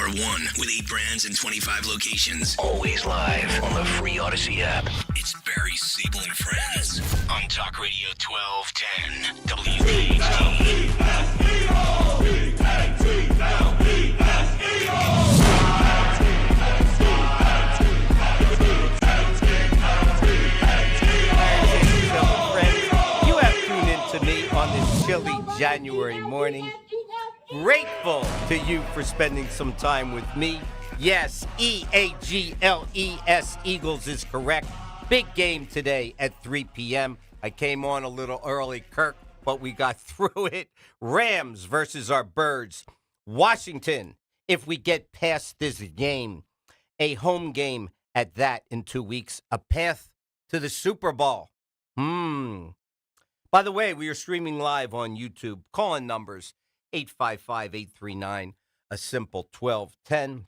one with 8 brands and 25 locations. Always live on the free Odyssey app. It's Barry, Sable, and Friends on Talk Radio 1210 You have tuned in to me on this chilly January morning. Grateful to you for spending some time with me. Yes, Eagles, Eagles is correct. Big game today at 3 p.m. I came on a little early, Kirk, but we got through it. Rams versus our Birds. Washington, if we get past this game, a home game at that in 2 weeks, a path to the Super Bowl. By the way, we are streaming live on YouTube. Call-in numbers, 855-839, a simple 1210.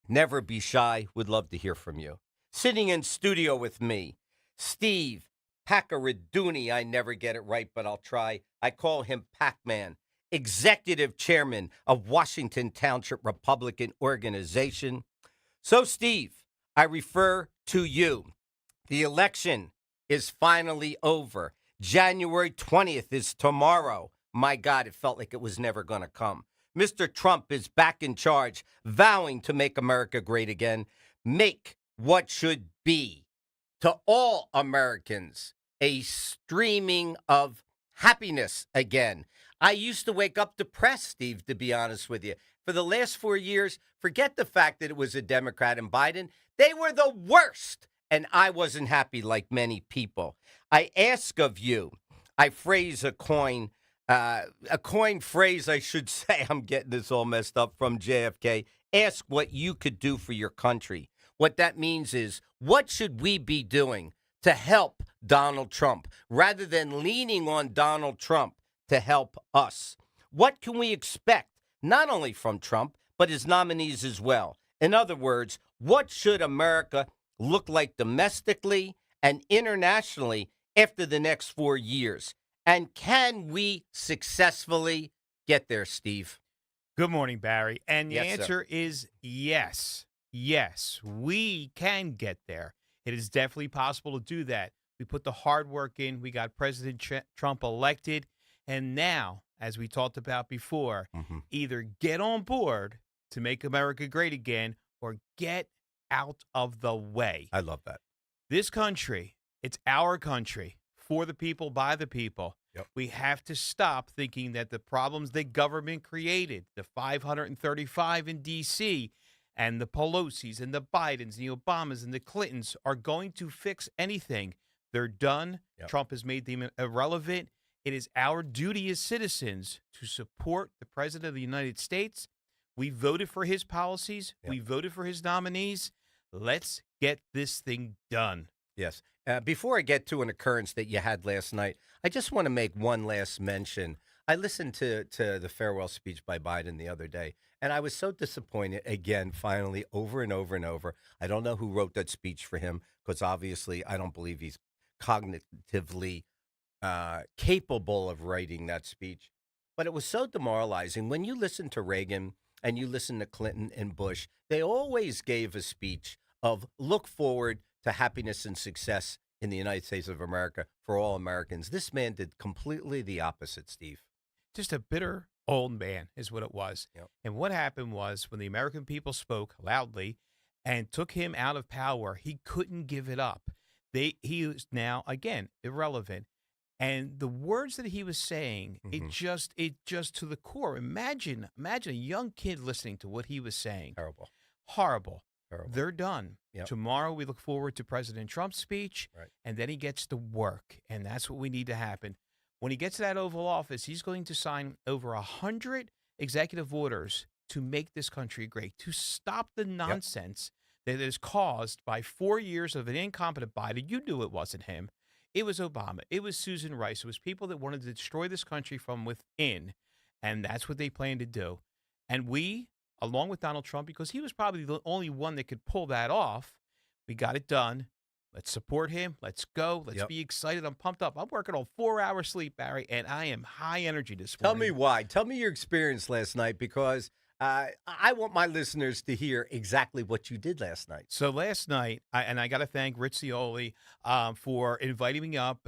Never be shy. Would love to hear from you. Sitting in studio with me, Steve Paccaraduni. I never get it right, but I'll try. I call him Pac-Man, Executive Chairman of Washington Township Republican Organization. So, Steve, I refer to you. The election is finally over. January 20th is tomorrow. My God, it felt like it was never going to come. Mr. Trump is back in charge, vowing to make America great again. Make what should be, to all Americans, a streaming of happiness again. I used to wake up depressed, Steve, to be honest with you. For the last 4 years, forget the fact that it was a Democrat and Biden. They were the worst, and I wasn't happy like many people. I ask of you, I phrase a coin phrase, I should say. I'm getting this all messed up from JFK. Ask what you could do for your country. What that means is, what should we be doing to help Donald Trump rather than leaning on Donald Trump to help us? What can we expect, not only from Trump, but his nominees as well? In other words, what should America look like domestically and internationally after the next 4 years? And can we successfully get there, Steve? Good morning, Barry. And the Yes, answer is yes. Yes, we can get there. It is definitely possible to do that. We put the hard work in. We got President Trump elected. And now, as we talked about before, either get on board to make America great again or get out of the way. I love that. This country, it's our country, for the people, by the people. Yep. We have to stop thinking that the problems the government created, the 535 in D.C., and the Pelosi's and the Bidens, the Obamas and the Clintons are going to fix anything. They're done. Yep. Trump has made them irrelevant. It is our duty as citizens to support the President of the United States. We voted for his policies. Yep. We voted for his nominees. Let's get this thing done. Yes. Before I get to an occurrence that you had last night, I just want to make one last mention. I listened to the farewell speech by Biden the other day, and I was so disappointed again, finally, over and over and over. I don't know who wrote that speech for him, because obviously I don't believe he's cognitively capable of writing that speech. But it was so demoralizing. When you listen to Reagan and you listen to Clinton and Bush, they always gave a speech of look forward to happiness and success in the United States of America for all Americans. This man did completely the opposite, Steve. Just a bitter old man is what it was. Yep. And what happened was when the American people spoke loudly and took him out of power, he couldn't give it up. He is now, again, irrelevant. And the words that he was saying, it just to the core. Imagine a young kid listening to what he was saying. Terrible. Horrible. Terrible. They're done. Yep. Tomorrow we look forward to President Trump's speech, Right. and then he gets to work, and that's what we need to happen. When he gets to that Oval Office, he's going to sign over 100 executive orders to make this country great, to stop the nonsense that is caused by 4 years of an incompetent Biden. You knew it wasn't him. It was Obama. It was Susan Rice. It was people that wanted to destroy this country from within, and that's what they plan to do. And we, along with Donald Trump, because he was probably the only one that could pull that off, we got it done. Let's support him. Let's go. Let's be excited. I'm pumped up. I'm working on 4 hours sleep, Barry, and I am high energy this Tell morning. me why. Tell me your experience last night, because I want my listeners to hear exactly what you did last night. So last night, I got to thank Rich Cioli for inviting me up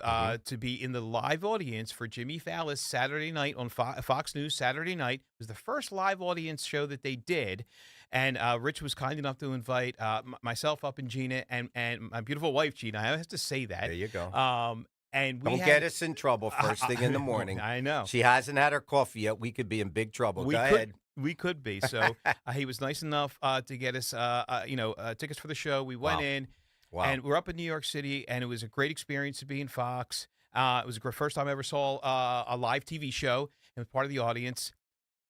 to be in the live audience for Jimmy Fallon's Saturday night on Fox News. Saturday night it was the first live audience show that they did, and Rich was kind enough to invite myself up and Gina and my beautiful wife Gina. I have to say that. There you go. And we Don't had, get us in trouble first thing in the morning. I know. She hasn't had her coffee yet. We could be in big trouble. Go ahead. We could be. So he was nice enough to get us, tickets for the show. We went Wow. in, Wow. and we're up in New York City, and it was a great experience to be in Fox. It was the first time I ever saw a live TV show and was part of the audience.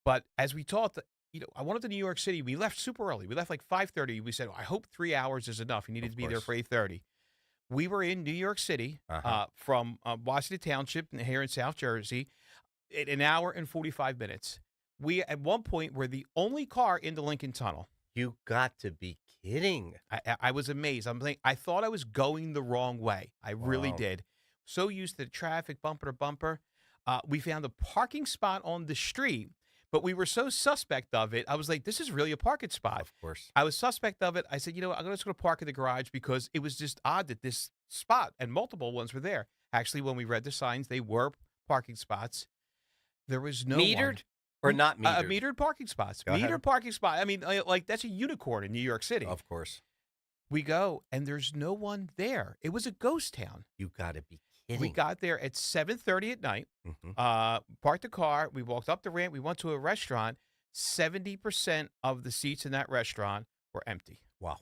But as we talked, I wanted to New York City. We left super early. We left like 5:30. We said, I hope 3 hours is enough. You needed to be there for 8:30. We were in New York City from Washington Township here in South Jersey in an hour and 45 minutes. We, at one point, were the only car in the Lincoln Tunnel. You got to be kidding. I was amazed. I thought I was going the wrong way. I really Wow. did. So used to the traffic, bumper to bumper. We found a parking spot on the street, but we were so suspect of it. I was like, this is really a parking spot. Of course. I was suspect of it. I said, I'm just going to park in the garage because it was just odd that this spot and multiple ones were there. Actually, when we read the signs, they were parking spots. There was no Metered one. or not metered? Metered parking spots. Go ahead. Metered parking spot. I mean, like that's a unicorn in New York City. Of course. We go, and there's no one there. It was a ghost town. You got to be kidding. We got there at 7:30 at night, Mhm. parked the car. We walked up the ramp. We went to a restaurant. 70% of the seats in that restaurant were empty. Wow.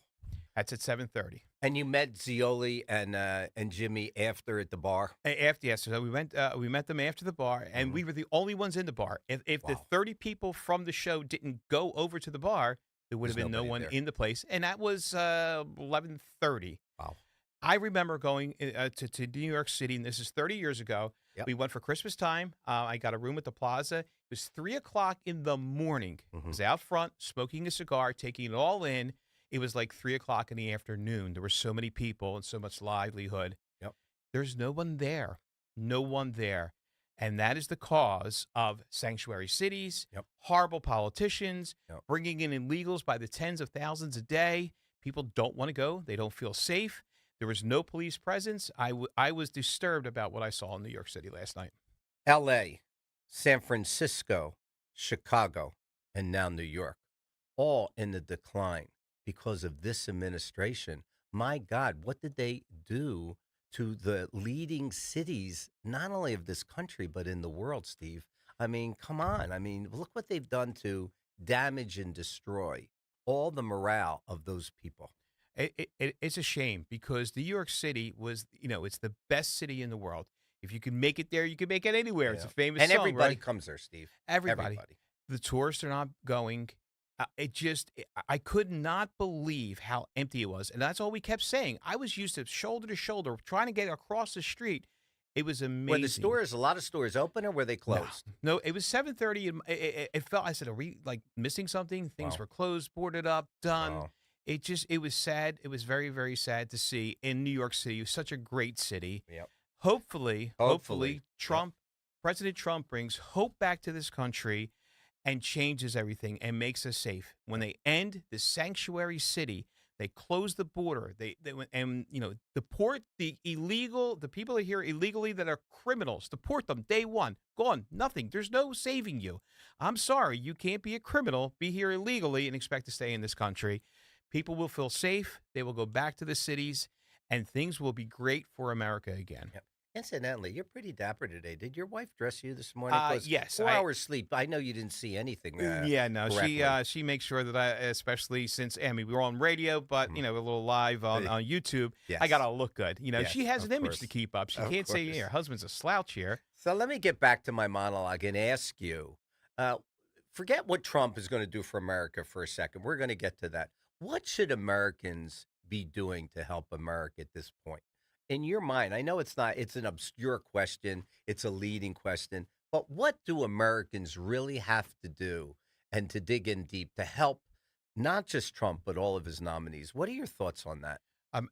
That's at 7:30. And you met Zioli and Jimmy after at the bar? After yesterday, we met them after the bar, and we were the only ones in the bar. If the Wow. 30 people from the show didn't go over to the bar, there would have There's been no nobody one there. in the place, and that was 11:30. Wow. I remember going to New York City, and this is 30 years ago. Yep. We went for Christmas time. I got a room at the Plaza. It was 3 o'clock in the morning. I was out front smoking a cigar, taking it all in. It was like 3 o'clock in the afternoon. There were so many people and so much livelihood. Yep. There's no one there. No one there. And that is the cause of sanctuary cities, Yep. horrible politicians, Yep. bringing in illegals by the tens of thousands a day. People don't want to go. They don't feel safe. There was no police presence. I was disturbed about what I saw in New York City last night. L.A., San Francisco, Chicago, and now New York, all in the decline because of this administration. My God, what did they do to the leading cities, not only of this country, but in the world, Steve? I mean, come on. I mean, look what they've done to damage and destroy all the morale of those people. It's a shame because New York City was, it's the best city in the world. If you can make it there, you can make it anywhere. It's a famous And song, everybody right? comes there, Steve. Everybody. The tourists are not going. I could not believe how empty it was. And that's all we kept saying. I was used to shoulder, trying to get across the street. It was amazing. Were the stores, a lot of stores open or were they closed? No, it was 7:30. And it felt, I said, are we like missing something? Things Wow. were closed, boarded up, done. Wow. It was sad. It was very, very sad to see in New York City. It was such a great city. Yep. Hopefully, Hopefully. President Trump brings hope back to this country and changes everything and makes us safe. When they end the sanctuary city, they close the border. They deport the people that are here illegally that are criminals. Deport them day one. Gone. Nothing. There's no saving you. I'm sorry. You can't be a criminal, be here illegally, and expect to stay in this country. People will feel safe. They will go back to the cities, and things will be great for America again. Yep. Incidentally, you're pretty dapper today. Did your wife dress you this morning? 'Cause Yes, 4 hours sleep. I know you didn't see anything. Yeah, no, correctly. she makes sure that especially since we were on radio, but a little live on YouTube. Yes. I gotta look good. Yes, she has of an image course. to keep up. She Of can't say course. her husband's a slouch here. So let me get back to my monologue and ask you, forget what Trump is going to do for America for a second. We're going to get to that. What should Americans be doing to help America at this point? In your mind, I know it's an obscure question. It's a leading question. But what do Americans really have to do and to dig in deep to help not just Trump, but all of his nominees? What are your thoughts on that?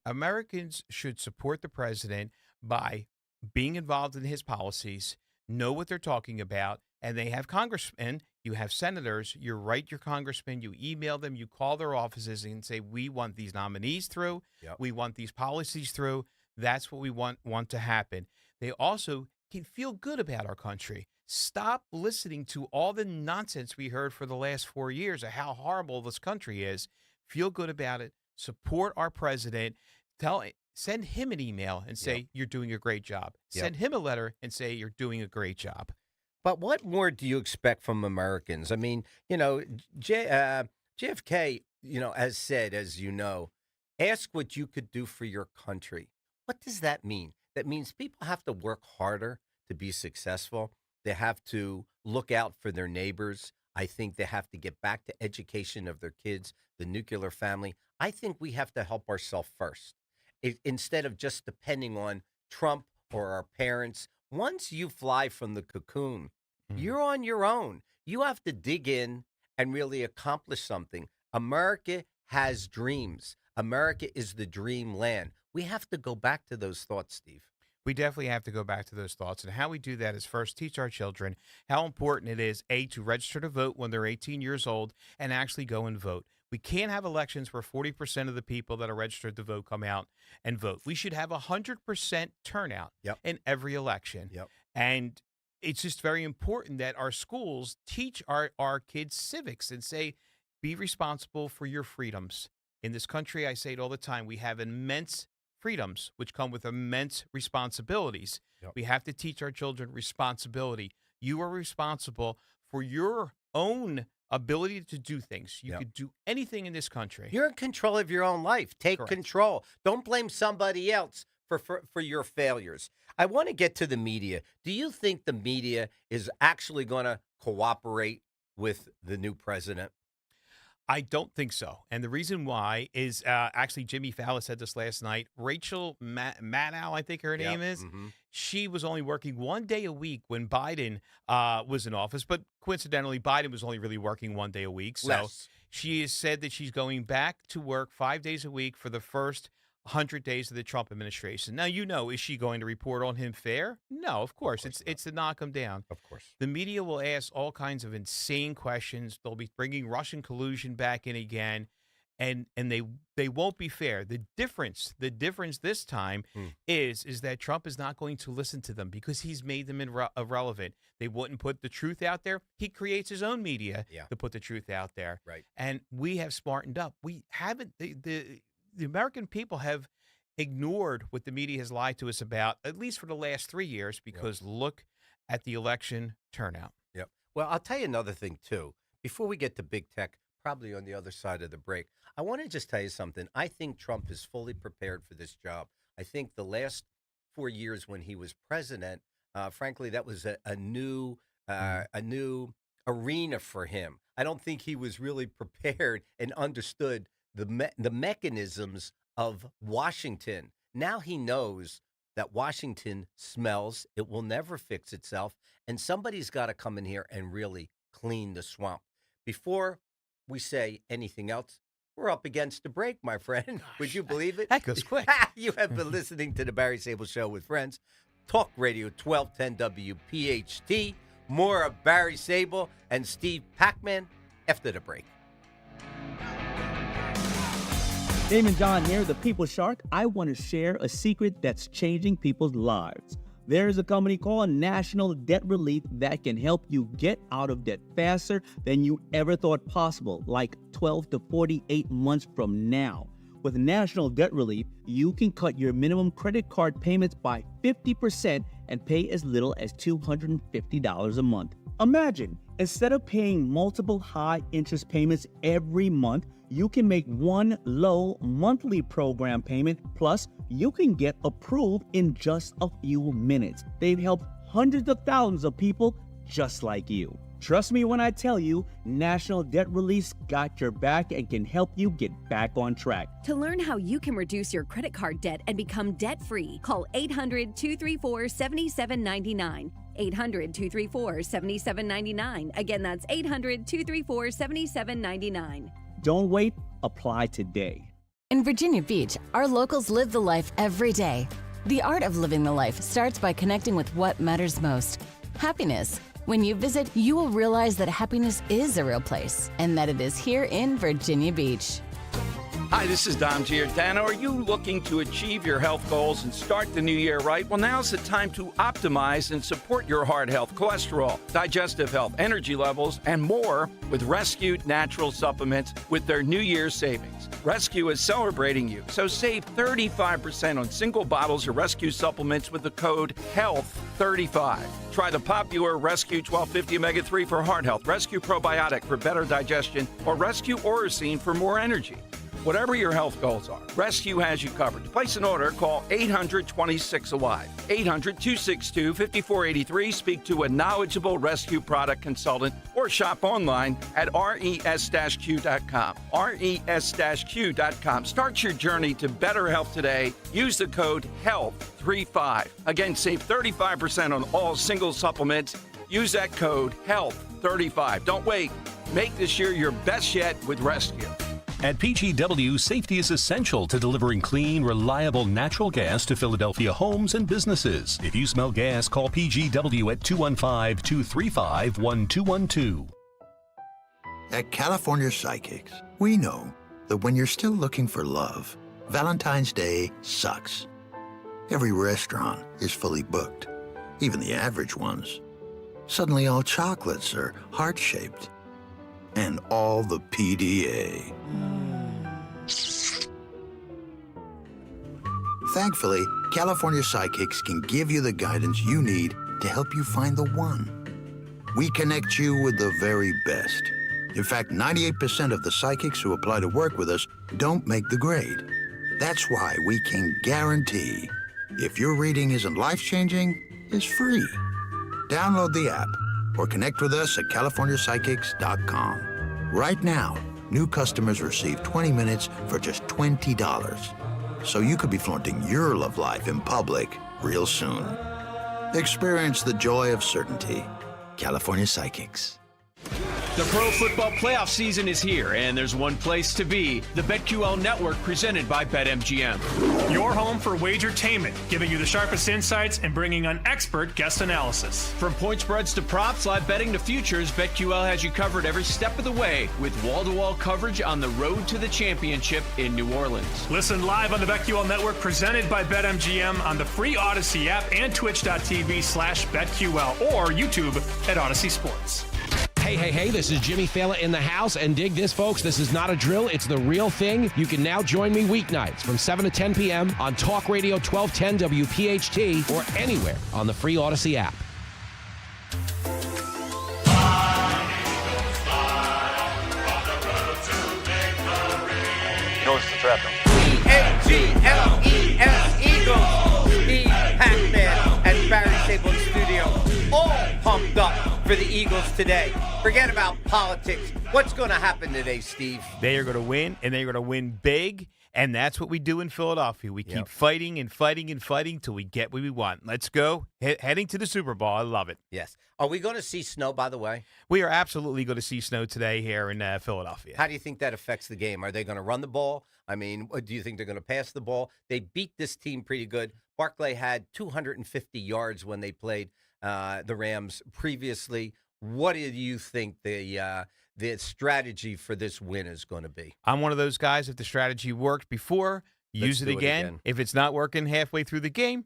Americans should support the president by being involved in his policies, know what they're talking about, and they have congressmen You have senators, you write your congressman, you email them, you call their offices and say, we want these nominees through. Yep. We want these policies through. That's what we want to happen. They also can feel good about our country. Stop listening to all the nonsense we heard for the last 4 years of how horrible this country is. Feel good about it. Support our president. Send him an email and say, you're doing a great job. Yep. Send him a letter and say, you're doing a great job. But what more do you expect from Americans? I mean, JFK, has said, as you know, ask what you could do for your country. What does that mean? That means people have to work harder to be successful. They have to look out for their neighbors. I think they have to get back to education of their kids, the nuclear family. I think we have to help ourselves first. Instead of just depending on Trump or our parents. Once you fly from the cocoon, you're on your own. You have to dig in and really accomplish something. America has dreams. America is the dream land. We have to go back to those thoughts, Steve. We definitely have to go back to those thoughts. And how we do that is first teach our children how important it is, A, to register to vote when they're 18 years old and actually go and vote. We can't have elections where 40% of the people that are registered to vote come out and vote. We should have 100% turnout in every election. And it's just very important that our schools teach our kids civics and say, be responsible for your freedoms. In this country, I say it all the time, we have immense freedoms, which come with immense responsibilities. We have to teach our children responsibility. You are responsible for your own ability to do things. You could do anything in this country. You're in control of your own life. Take control. Don't blame somebody else for your failures. I want to get to the media. Do you think the media is actually going to cooperate with the new president? I don't think so. And the reason why is actually Jimmy Fallon said this last night. Rachel Maddow, I think her name is. She was only working 1 day a week when Biden was in office. But coincidentally, Biden was only really working 1 day a week. So she has said that she's going back to work 5 days a week for the first 100 days of the Trump administration. Now, is she going to report on him fair? No, of course. It's to knock him down. Of course. The media will ask all kinds of insane questions. They'll be bringing Russian collusion back in again, and they won't be fair. The difference this time is that Trump is not going to listen to them because he's made them irrelevant. They wouldn't put the truth out there. He creates his own media to put the truth out there. Right. And we have smartened up. We haven't the American people have ignored what the media has lied to us about, at least for the last 3 years, because look at the election turnout. Well, I'll tell you another thing, too. Before we get to big tech, probably on the other side of the break, I want to just tell you something. I think Trump is fully prepared for this job. I think the last 4 years when he was president, frankly, that was a new arena for him. I don't think he was really prepared and understood the mechanisms of Washington. Now he knows that Washington smells. It will never fix itself. And somebody's got to come in here and really clean the swamp. Before we say anything else, we're up against the break, my friend. Would you believe it? That goes quick. You have been listening to the Barry Sable Show with friends. Talk Radio 1210 WPHT. More of Barry Sable and Steve Pacman after the break. Damon John here, the People Shark. I want to share a secret that's changing people's lives. There is a company called National Debt Relief that can help you get out of debt faster than you ever thought possible, like 12 to 48 months from now. With National Debt Relief, you can cut your minimum credit card payments by 50% and pay as little as $250 a month. Imagine, instead of paying multiple high-interest payments every month, you can make one low monthly program payment, plus you can get approved in just a few minutes. They've helped hundreds of thousands of people just like you. Trust me when I tell you, National Debt Relief's got your back and can help you get back on track. To learn how you can reduce your credit card debt and become debt-free, call 800-234-7799. 800-234-7799. Again, that's 800-234-7799. Don't wait, apply today. In Virginia Beach, our locals live the life every day. The art of living the life starts by connecting with what matters most: happiness. When you visit, you will realize that happiness is a real place and that it is here in Virginia Beach. Hi, this is Dom Giordano. Are you looking to achieve your health goals and start the new year right? Well, now's the time to optimize and support your heart health, cholesterol, digestive health, energy levels, and more with Rescue Natural Supplements with their New Year's savings. Rescue is celebrating you, so save 35% on single bottles of Rescue supplements with the code HEALTH35. Try the popular Rescue 1250 Omega-3 for heart health, Rescue Probiotic for better digestion, or Rescue Orosine for more energy. Whatever your health goals are, Rescue has you covered. To place an order, call 800-26-ALIVE, 800-262-5483. Speak to a knowledgeable Rescue product consultant or shop online at res-q.com. res-q.com. Start your journey to better health today. Use the code HEALTH35. Again, save 35% on all single supplements. Use that code HEALTH35. Don't wait. Make this year your best yet with Rescue. At PGW, safety is essential to delivering clean, reliable natural gas to Philadelphia homes and businesses. If you smell gas, call PGW at 215-235-1212. At California Psychics, we know that when you're still looking for love, Valentine's Day sucks. Every restaurant is fully booked, even the average ones. Suddenly all chocolates are heart-shaped. And all the PDA. Thankfully, California Psychics can give you the guidance you need to help you find the one. We connect you with the very best. In fact, 98% of the psychics who apply to work with us don't make the grade. That's why we can guarantee if your reading isn't life-changing, it's free. Download the app or connect with us at CaliforniaPsychics.com. Right now, new customers receive 20 minutes for just $20. So you could be flaunting your love life in public real soon. Experience the joy of certainty. California Psychics. The pro football playoff season is here, and there's one place to be. The BetQL Network, presented by BetMGM. Your home for wagertainment, giving you the sharpest insights and bringing on expert guest analysis. From point spreads to props, live betting to futures, BetQL has you covered every step of the way with wall-to-wall coverage on the road to the championship in New Orleans. Listen live on the BetQL Network, presented by BetMGM on the free Odyssey app and twitch.tv/BetQL or YouTube at Odyssey Sports. Hey, this is Jimmy Fallon in the house, and dig this, folks. This is not a drill. It's the real thing. You can now join me weeknights from 7 to 10 p.m. on Talk Radio 1210 WPHT or anywhere on the free Odyssey app. Goes to trap them. E-A-G-L-E-S, Eagles. Steve, Pac-Man, and Barry Sable in studio. All pumped up for the Eagles today. Forget about politics. What's going to happen today, Steve? They are going to win, and they're going to win big, and that's what we do in Philadelphia. We keep fighting and fighting and fighting till we get what we want. Let's go. Heading to the Super Bowl. I love it. Yes. Are we going to see snow, by the way? We are absolutely going to see snow today here in Philadelphia. How do you think that affects the game? Are they going to run the ball? I mean, do you think they're going to pass the ball? They beat this team pretty good. Barclay had 250 yards when they played the Rams previously. What do you think the strategy for this win is going to be? I'm one of those guys. If the strategy worked before, use it again. If it's not working halfway through the game,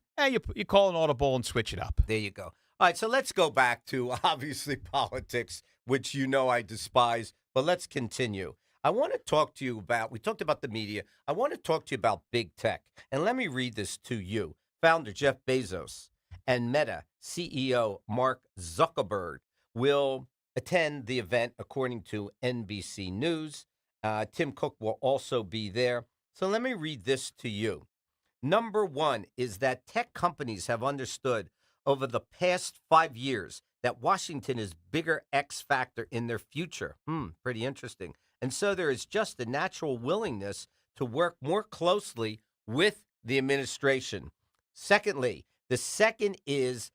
you call an audible and switch it up. There you go. All right, so let's go back to, obviously, politics, which you know I despise, but let's continue. I want to talk to you about, we talked about the media. I want to talk to you about big tech. And let me read this to you. Founder Jeff Bezos and Meta CEO Mark Zuckerberg will attend the event, according to NBC News. Tim Cook will also be there. So let me read this to you. Number one is that tech companies have understood over the past 5 years that Washington is bigger X factor in their future. Pretty interesting. And so there is just a natural willingness to work more closely with the administration. Secondly, the second is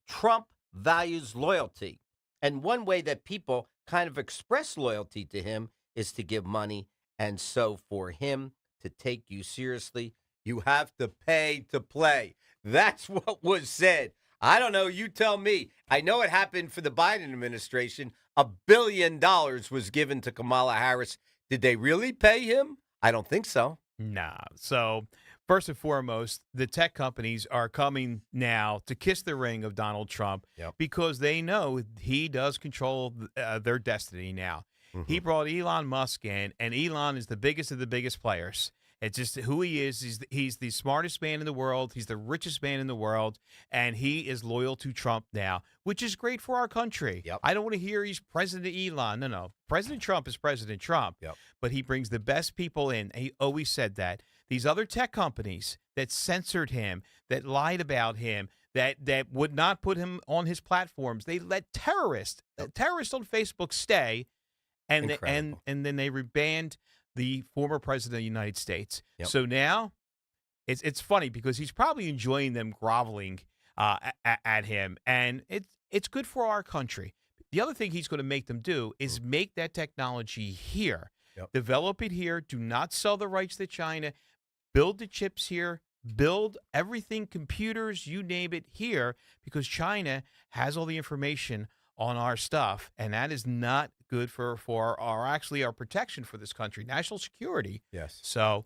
Trump values loyalty. And one way that people kind of express loyalty to him is to give money. And so for him to take you seriously, you have to pay to play. That's what was said. I don't know. You tell me. I know it happened for the Biden administration. $1 billion was given to Kamala Harris. Did they really pay him? I don't think so. Nah. So, first and foremost, the tech companies are coming now to kiss the ring of Donald Trump because they know he does control their destiny now. He brought Elon Musk in, and Elon is the biggest of the biggest players. It's just who he is. He's the smartest man in the world. He's the richest man in the world, and he is loyal to Trump now, which is great for our country. I don't want to hear he's President Elon. No. President Trump is President Trump, but he brings the best people in. He always said that. These other tech companies that censored him, that lied about him, that would not put him on his platforms, they let terrorists on Facebook stay, and then they rebanned the former president of the United States. So now it's funny because he's probably enjoying them groveling at him, and it's good for our country. The other thing he's going to make them do is make that technology here, develop it here, do not sell the rights to China, build the chips here, build everything, computers, you name it, here, because China has all the information on our stuff, and that is not good for our protection for this country, national security. Yes. So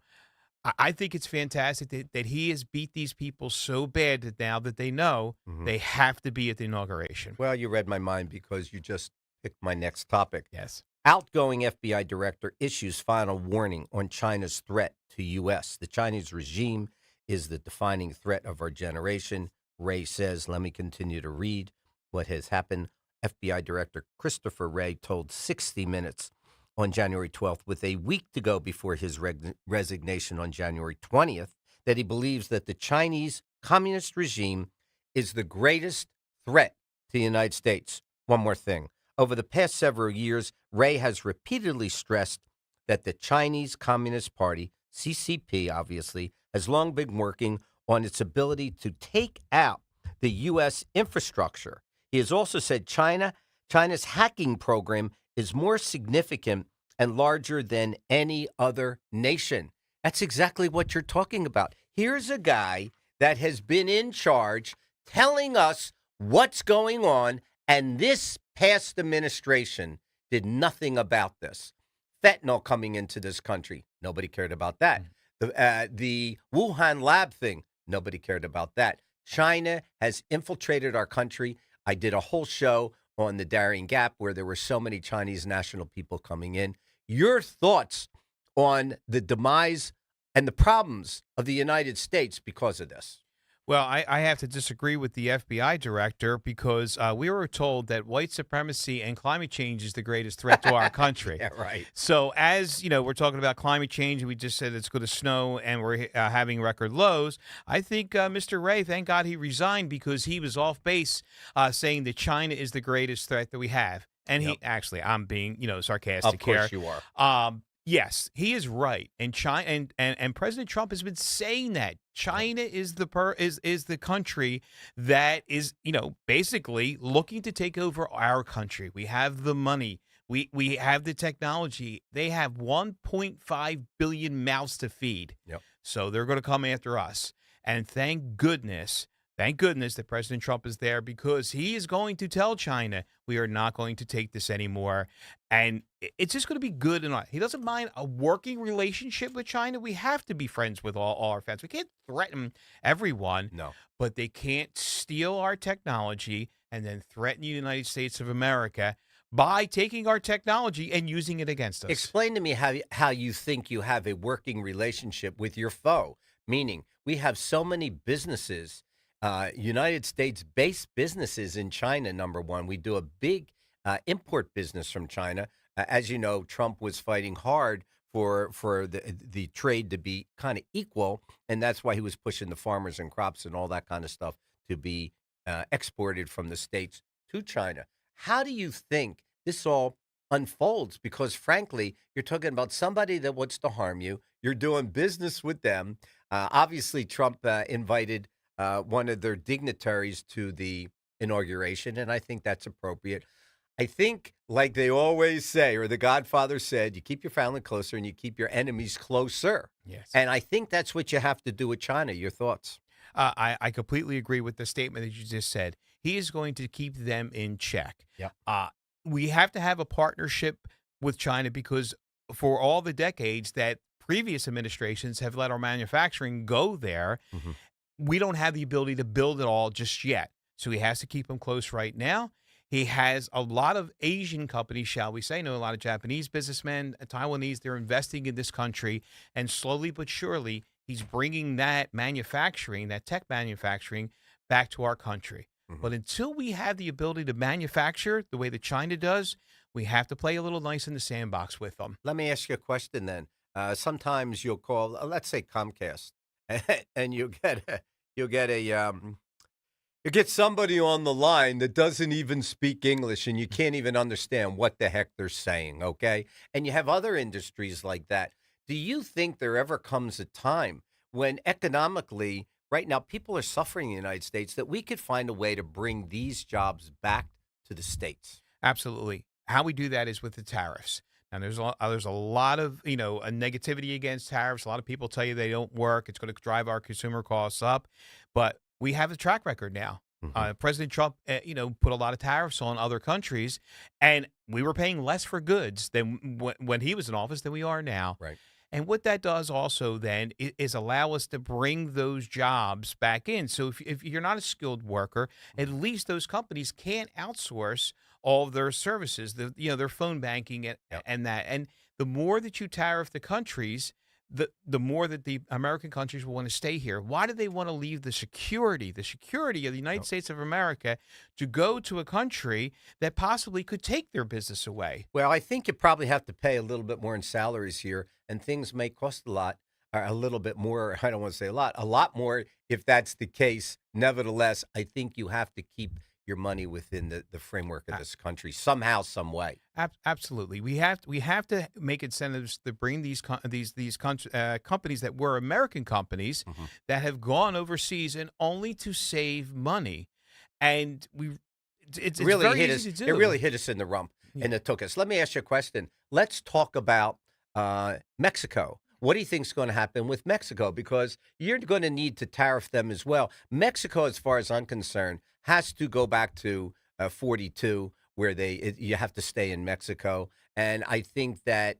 I think it's fantastic that he has beat these people so bad that now that they know they have to be at the inauguration. Well, you read my mind because you just picked my next topic. Yes. Outgoing FBI director issues final warning on China's threat to U.S. The Chinese regime is the defining threat of our generation. Wray says, let me continue to read what has happened. FBI Director Christopher Wray told 60 Minutes on January 12th, with a week to go before his resignation on January 20th, that he believes that the Chinese communist regime is the greatest threat to the United States. One more thing. Over the past several years, Wray has repeatedly stressed that the Chinese Communist Party, CCP, obviously, has long been working on its ability to take out the U.S. infrastructure. He has also said China's hacking program is more significant and larger than any other nation. That's exactly what you're talking about. Here's a guy that has been in charge telling us what's going on, and this past administration did nothing about this. Fentanyl coming into this country, nobody cared about that. The Wuhan lab thing, nobody cared about that. China has infiltrated our country. I did a whole show on the Darien Gap where there were so many Chinese national people coming in. Your thoughts on the demise and the problems of the United States because of this? Well, I have to disagree with the FBI director because we were told that white supremacy and climate change is the greatest threat to our country. Yeah, right. So as, we're talking about climate change, and we just said it's going to snow and we're having record lows. I think Mr. Wray, thank God he resigned because he was off base saying that China is the greatest threat that we have. And he actually, I'm being, sarcastic here. Of course you are. Yes, he is right, and China and President Trump has been saying that China is the country that is basically looking to take over our country. We have the money, we have the technology. They have 1.5 billion mouths to feed, so they're going to come after us. And thank goodness that President Trump is there because he is going to tell China we are not going to take this anymore. And it's just going to be good. And he doesn't mind a working relationship with China. We have to be friends with all our friends. We can't threaten everyone. No. But they can't steal our technology and then threaten the United States of America by taking our technology and using it against us. Explain to me how you think you have a working relationship with your foe, meaning we have so many businesses, United States-based businesses in China, number one. We do a big import business from China. As you know, Trump was fighting hard for the trade to be kind of equal, and that's why he was pushing the farmers and crops and all that kind of stuff to be exported from the States to China. How do you think this all unfolds? Because, frankly, you're talking about somebody that wants to harm you. You're doing business with them. Obviously, Trump invited one of their dignitaries to the inauguration, and I think that's appropriate. I think, like they always say, or the Godfather said, you keep your family closer and you keep your enemies closer. Yes. And I think that's what you have to do with China. Your thoughts? I completely agree with the statement that you just said. He is going to keep them in check. Yep. We have to have a partnership with China because for all the decades that previous administrations have let our manufacturing go there, we don't have the ability to build it all just yet. So he has to keep them close right now. He has a lot of Asian companies, shall we say, a lot of Japanese businessmen, Taiwanese, they're investing in this country. And slowly but surely, he's bringing that manufacturing, that tech manufacturing, back to our country. But until we have the ability to manufacture the way that China does, we have to play a little nice in the sandbox with them. Let me ask you a question then. Sometimes you'll call, let's say Comcast, and you get somebody on the line that doesn't even speak English, and you can't even understand what the heck they're saying. Okay, and you have other industries like that. Do you think there ever comes a time when economically, right now, people are suffering in the United States, that we could find a way to bring these jobs back to the States? Absolutely. How we do that is with the tariffs. Now, there's a lot of, a negativity against tariffs. A lot of people tell you they don't work. It's going to drive our consumer costs up. But we have a track record now. President Trump, put a lot of tariffs on other countries, and we were paying less for goods than when he was in office than we are now. Right. And what that does also then is allow us to bring those jobs back in. So if you're not a skilled worker, at least those companies can't outsource all of their services, their phone banking and that. And the more that you tariff the countries, the more that the American countries will want to stay here. Why do they want to leave the security of the United States of America to go to a country that possibly could take their business away? Well, I think you probably have to pay a little bit more in salaries here, and things may cost a lot, or a little bit more. I don't want to say a lot more if that's the case. Nevertheless, I think you have to keep your money within the framework of this country somehow, some way. Absolutely, we have to make incentives to bring these companies that were American companies that have gone overseas and only to save money, and it's really very hit easy us. to do. It really hit us in the rump, and it took us. Let me ask you a question. Let's talk about Mexico. What do you think is going to happen with Mexico? Because you're going to need to tariff them as well. Mexico, as far as I'm concerned, has to go back to 42, where you have to stay in Mexico. And I think that,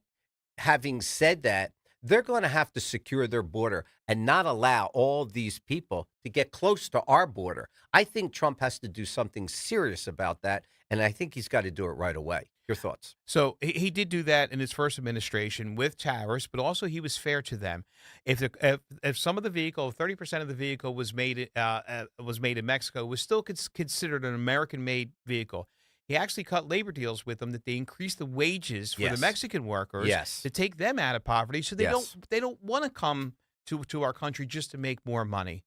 having said that, they're going to have to secure their border and not allow all these people to get close to our border. I think Trump has to do something serious about that, and I think he's got to do it right away. Your thoughts? So he did do that in his first administration with tariffs, but also he was fair to them. If some of the vehicle, 30% of the vehicle was made in Mexico, was still considered an American-made vehicle. He actually cut labor deals with them that they increased the wages for the Mexican workers to take them out of poverty, so they don't want to come to our country just to make more money.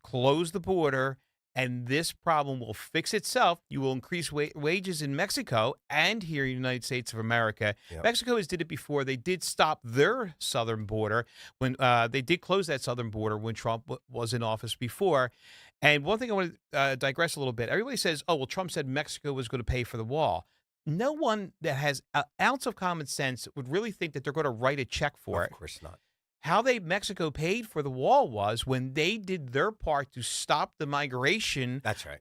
Close the border, and this problem will fix itself. You will increase wages in Mexico and here in the United States of America. Mexico did it before. They did stop their southern border when they did close that southern border when Trump was in office before. And one thing I want to digress a little bit. Everybody says, oh, well, Trump said Mexico was going to pay for the wall. No one that has an ounce of common sense would really think that they're going to write a check for it. Of course not. How Mexico paid for the wall was when they did their part to stop the migration. That's right.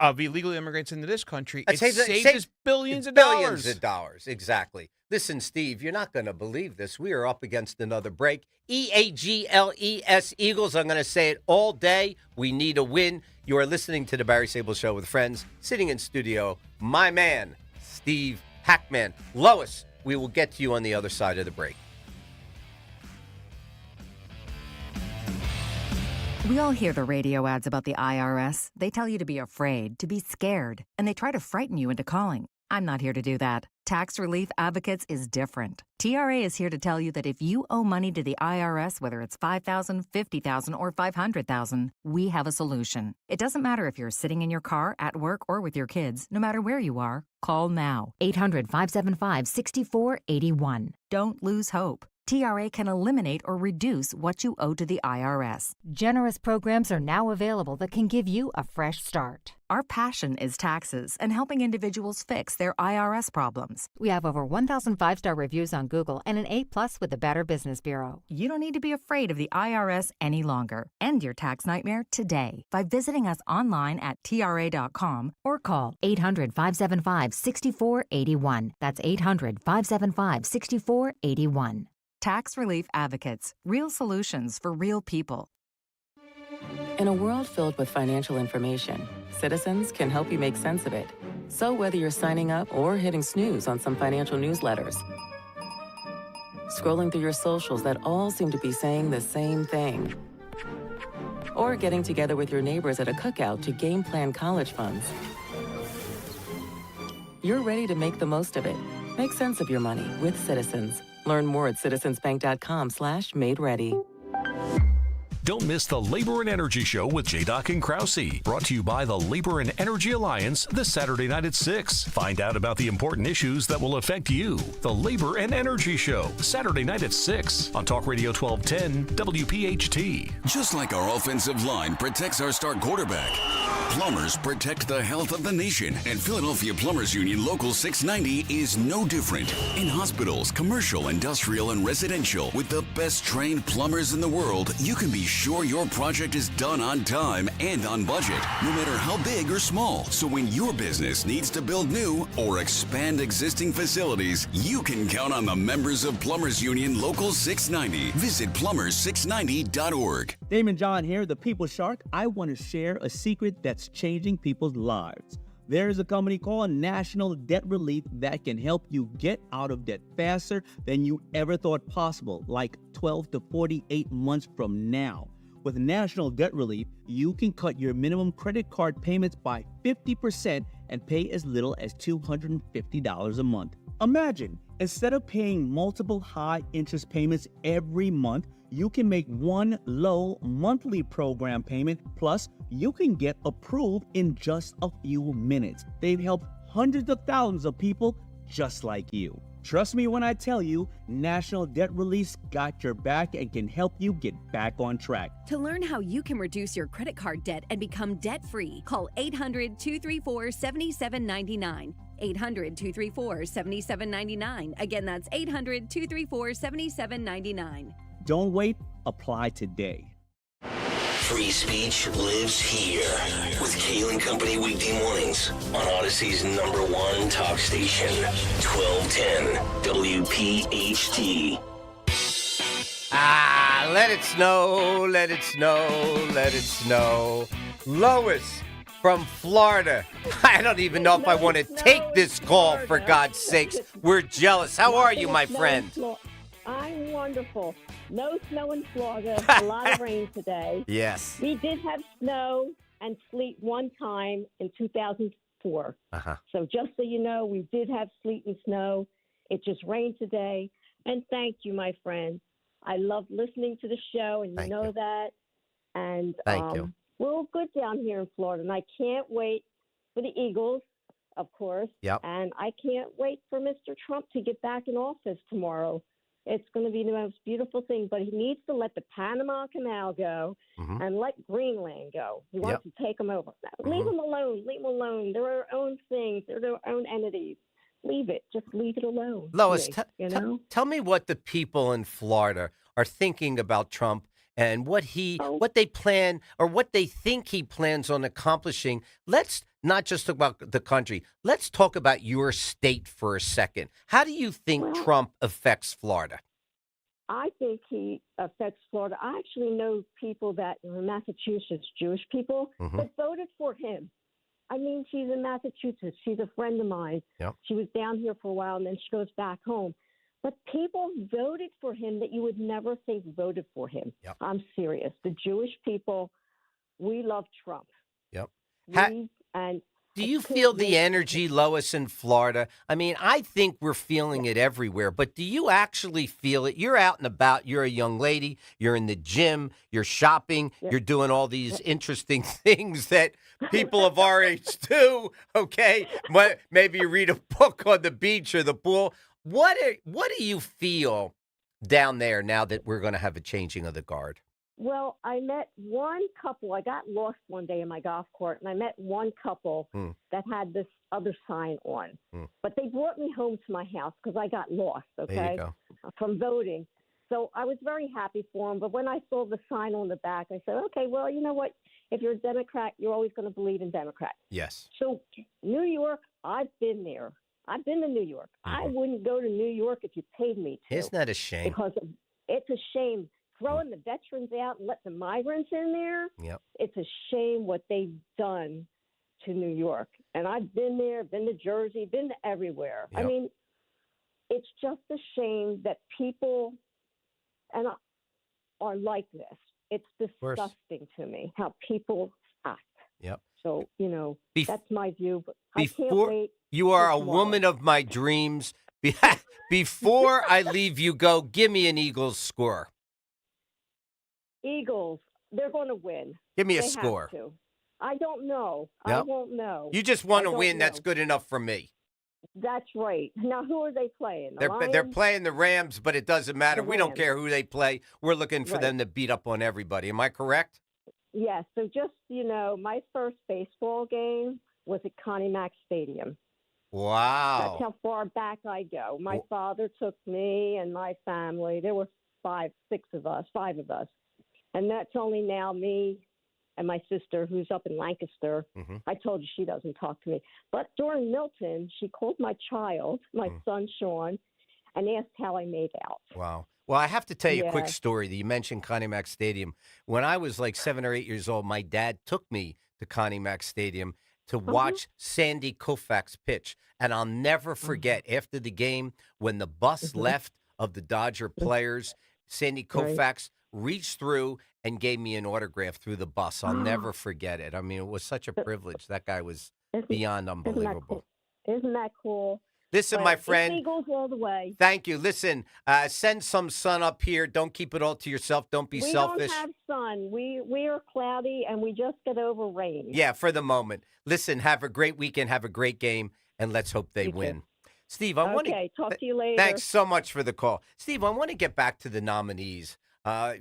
Of illegal immigrants into this country. It saved us billions of dollars. Billions of dollars, exactly. Listen, Steve, you're not going to believe this. We are up against another break. EAGLES, Eagles. I'm going to say it all day. We need a win. You are listening to the Barry Sable Show with friends. Sitting in studio, my man, Steve Hackman. Lois, we will get to you on the other side of the break. We all hear the radio ads about the IRS. They tell you to be afraid, to be scared, and they try to frighten you into calling. I'm not here to do that. Tax Relief Advocates is different. TRA is here to tell you that if you owe money to the IRS, whether it's $5,000, $50,000, or $500,000, we have a solution. It doesn't matter if you're sitting in your car, at work, or with your kids. No matter where you are, call now. 800-575-6481. Don't lose hope. TRA can eliminate or reduce what you owe to the IRS. Generous programs are now available that can give you a fresh start. Our passion is taxes and helping individuals fix their IRS problems. We have over 1,000 5-star reviews on Google and an A+ with the Better Business Bureau. You don't need to be afraid of the IRS any longer. End your tax nightmare today by visiting us online at TRA.com or call 800-575-6481. That's 800-575-6481. Tax Relief Advocates. Real solutions for real people. In a world filled with financial information, Citizens can help you make sense of it. So whether you're signing up or hitting snooze on some financial newsletters, scrolling through your socials that all seem to be saying the same thing, or getting together with your neighbors at a cookout to game plan college funds, you're ready to make the most of it. Make sense of your money with Citizens. Learn more at citizensbank.com/made-ready. Don't miss the Labor and Energy Show with J-Doc and Krause. Brought to you by the Labor and Energy Alliance this Saturday night at 6. Find out about the important issues that will affect you. The Labor and Energy Show, Saturday night at 6 on Talk Radio 1210 WPHT. Just like our offensive line protects our star quarterback, plumbers protect the health of the nation. And Philadelphia Plumbers Union Local 690 is no different. In hospitals, commercial, industrial, and residential, with the best trained plumbers in the world, you can be sure your project is done on time and on budget, no matter how big or small. So when your business needs to build new or expand existing facilities, you can count on the members of Plumbers Union Local 690. Visit plumbers690.org. Damon John here, the People Shark. I want to share a secret that's changing people's lives. There is a company called National Debt Relief that can help you get out of debt faster than you ever thought possible, like 12 to 48 months from now. With National Debt Relief, you can cut your minimum credit card payments by 50% and pay as little as $250 a month. Imagine, instead of paying multiple high interest payments every month, you can make one low monthly program payment, plus you can get approved in just a few minutes. They've helped hundreds of thousands of people just like you. Trust me when I tell you, National Debt Relief's got your back and can help you get back on track. To learn how you can reduce your credit card debt and become debt-free, call 800-234-7799. 800-234-7799. Again, that's 800-234-7799. Don't wait, apply today. Free speech lives here with Kale and Company weekday mornings on Odyssey's #1 talk station, 1210 WPHT. Let it snow, let it snow, let it snow. Lois from Florida. I don't even know if I want to take this call, for God's sakes. We're jealous. How are you, my friend? I'm wonderful. No snow in Florida. A lot of rain today. Yes. We did have snow and sleet one time in 2004. So just so you know, we did have sleet and snow. It just rained today. And thank you, my friend. I love listening to the show, and you know that. And Thank you. We're all good down here in Florida, and I can't wait for the Eagles, of course. Yep. And I can't wait for Mr. Trump to get back in office tomorrow. It's going to be the most beautiful thing, but he needs to let the Panama Canal go and let Greenland go. He wants to take them over. Leave them alone. Leave them alone. They're their own things. They're their own entities. Leave it. Just leave it alone. Lois, tell me what the people in Florida are thinking about Trump and what they plan or what they think he plans on accomplishing. Let's not just talk about the country. Let's talk about your state for a second. How do you think Trump affects Florida? I think he affects Florida. I actually know people that are in Massachusetts, Jewish people, that voted for him. I mean, she's in Massachusetts. She's a friend of mine. Yep. She was down here for a while, and then she goes back home. But people voted for him that you would never think voted for him. Yep. I'm serious. The Jewish people, we love Trump. Yep. Do you feel the energy, Lois, in Florida? I mean, I think we're feeling it everywhere, but do you actually feel it? You're out and about. You're a young lady. You're in the gym. You're shopping. You're doing all these interesting things that people of our age do, okay? Maybe you read a book on the beach or the pool. What do you feel down there now that we're going to have a changing of the guard? Well, I met one couple. I got lost one day in my golf court, and I met one couple that had this other sign on. But they brought me home to my house because I got lost, There you go. from voting. So I was very happy for them. But when I saw the sign on the back, I said, okay, well, you know what? If you're a Democrat, you're always going to believe in Democrats. Yes. So New York, I've been there. I've been to New York. I wouldn't go to New York if you paid me to. Isn't that a shame? Because it's a shame. Throwing the veterans out and let the migrants in there, Yep. it's a shame what they've done to New York. And I've been there, been to Jersey, been to everywhere. I Yep. mean, it's just a shame that people are like this. It's disgusting to me how people act. Yep. So, that's my view. But I can't Before wait. you are for a tomorrow. woman of my dreams. Before I leave you go, give me an Eagles score. Eagles, they're going to win. Give me a They have score. to. I don't know. Yep. I won't know. You just want I to don't win. That's know. good enough for me. That's right. Now, who are they playing? The They're Lions? playing the Rams, but it doesn't matter. The We don't Rams. care who they play. We're looking for Right. them to beat up on everybody. Am I correct? Yes. So just, my first baseball game was at Connie Mack Stadium. Wow. That's how far back I go. My father took me and my family. There were 5 of us. And that's only now me and my sister who's up in Lancaster. I told you she doesn't talk to me. But during Milton, she called my child, my son Sean, and asked how I made out. Wow. Well, I have to tell you a quick Yeah. story that you mentioned Connie Mack Stadium. When I was like 7 or 8 years old, my dad took me to Connie Mack Stadium to watch Sandy Koufax pitch. And I'll never forget after the game when the bus left of the Dodger players, Sandy Koufax reached through and gave me an autograph through the bus. I'll never forget it. I mean, it was such a privilege. That guy was beyond unbelievable. Isn't that cool? Listen, But my it's friend. Eagles all the way. Thank you. Listen, send some sun up here. Don't keep it all to yourself. Don't be We selfish. don't have sun. We are cloudy, and we just get over rain. Yeah, for the moment. Listen, have a great weekend. Have a great game, and let's hope they You too. win. Steve, I want to. Okay, talk to you later. Thanks so much for the call. Steve, I want to get back to the nominees.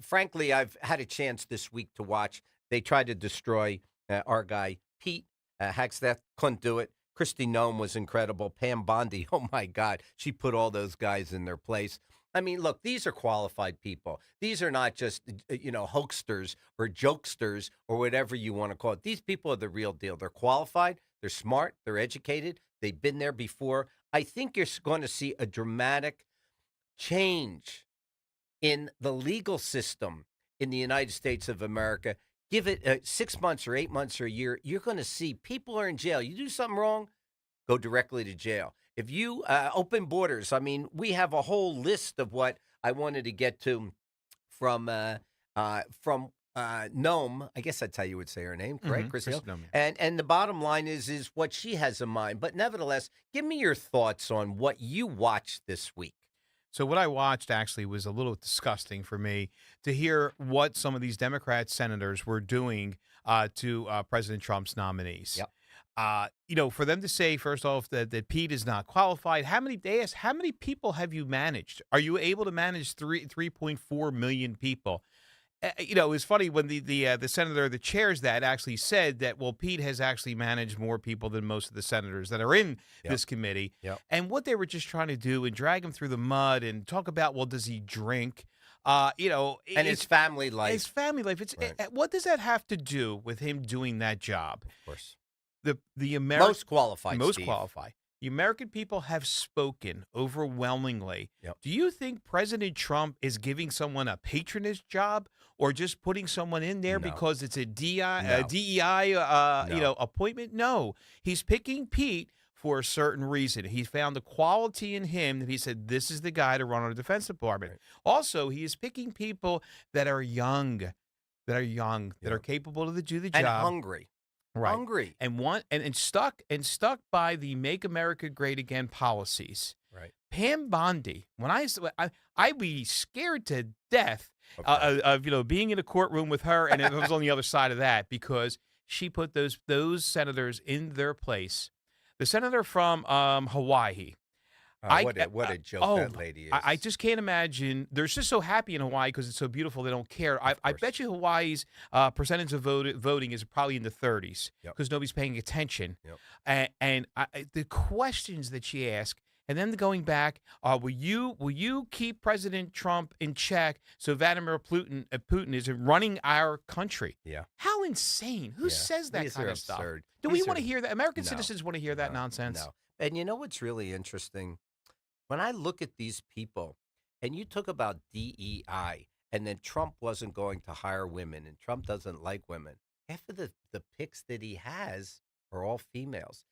Frankly, I've had a chance this week to watch. They tried to destroy our guy, Pete Hexteth. Couldn't do it. Kristi Noem was incredible. Pam Bondi, oh, my God. She put all those guys in their place. I mean, look, these are qualified people. These are not just, hoaxsters or jokesters or whatever you want to call it. These people are the real deal. They're qualified. They're smart. They're educated. They've been there before. I think you're going to see a dramatic change in the legal system in the United States of America. Give it 6 months or 8 months or a year, you're going to see people are in jail. You do something wrong, go directly to jail. If you open borders, I mean, we have a whole list of what I wanted to get to from Noem. I guess that's how you would say her name, correct, Kristi Kristi Noem, And the bottom line is what she has in mind. But nevertheless, give me your thoughts on what you watched this week. So what I watched actually was a little disgusting for me to hear what some of these Democrat senators were doing to President Trump's nominees. Yep. For them to say, first off, that Pete is not qualified, how many people have you managed? Are you able to manage 3.4 million people? It's funny when the senator that chairs that actually said that, well, Pete has actually managed more people than most of the senators that are in this committee. Yep. And what they were just trying to do and drag him through the mud and talk about, well, does he drink? And his family life. His family life. What does that have to do with him doing that job? Of course. The Most qualified, Most Steve. qualified. The American people have spoken overwhelmingly. Yep. Do you think President Trump is giving someone a patronage job or just putting someone in there No. because it's a DEI No. appointment? No. He's picking Pete for a certain reason. He found a quality in him that he said, this is the guy to run our Defense Department. Right. Also, he is picking people that are young, that are capable to do the job. And hungry. Right. Hungry. And stuck by the Make America Great Again policies. Right. Pam Bondi, when I'd be scared to death Okay. of being in a courtroom with her, and if I was on the other side of that, because she put those senators in their place. The senator from Hawaii, What a joke that lady is. I just can't imagine. They're just so happy in Hawaii because it's so beautiful. They don't care. I bet you Hawaii's percentage of voting is probably in the 30s because nobody's paying attention. And the questions that she asked, and then going back, will you keep President Trump in check so Vladimir Putin is running our country? Yeah. How insane. Who says that These kind are of stuff? absurd. Do These we want to are- hear that? American No. citizens want to hear that nonsense? No. And you know what's really interesting? When I look at these people, and you talk about DEI, and then Trump wasn't going to hire women, and Trump doesn't like women, half of the picks that he has are all females.